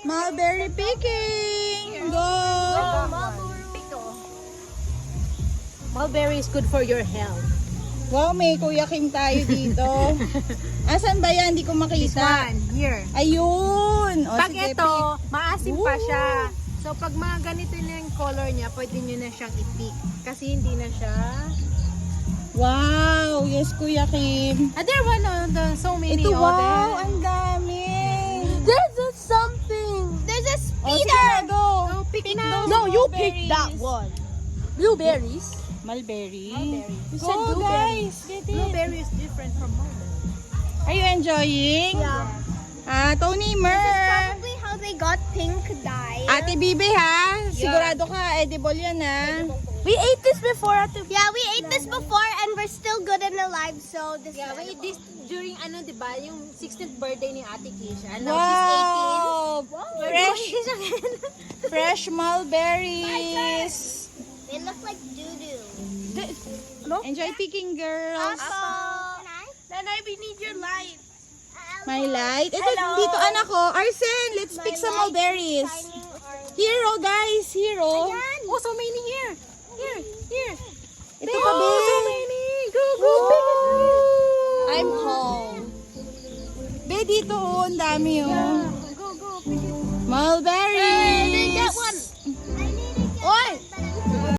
Mulberry picking! Go! Mulberry is good for your health. Wow, may Kuya Kim tayo dito. Asan ba yan? Hindi ko This makita. one, here. Ayun! O, Pag sige, ito, pick. maasim pa siya. So, pag mga ganito na yung color niya, pwede nyo na siyang i-pick. Kasi hindi na siya... Wow! Yes, Kuya Kim. There one, so many. Ito, wow! there. Ang dami! There's a something. There's a speeder! Go! So, pick na. those No, you pick mulberries. that one. Blueberries. Mulberry. You Go, said blueberry. guys! Get it! Blueberry is different from mulberry. Are you enjoying? Yeah. Tony Mer! Probably how they got pink dye. Ate Bibi ha? Sigurado ka, edible yan ha? We ate this before at the... Yeah, we ate this before and we're still good and alive, so this Yeah, we is eat this during ano, 'di ba, yung 16th birthday ni Ate Keisha. And now Wow! she's 18. Fresh mulberries! They look like doo-doo. Enjoy picking, girls! Nanay, we need your light. My light. Ito, dito anak ko. Arsen, let's pick some mulberries. Hero, guys. Hero. Oh, so many here. Here. Ito pa, babe. So many. Go, pick it. I'm home. Be, dito, oh. Ang dami, oh. Go, pick it. Mulberries!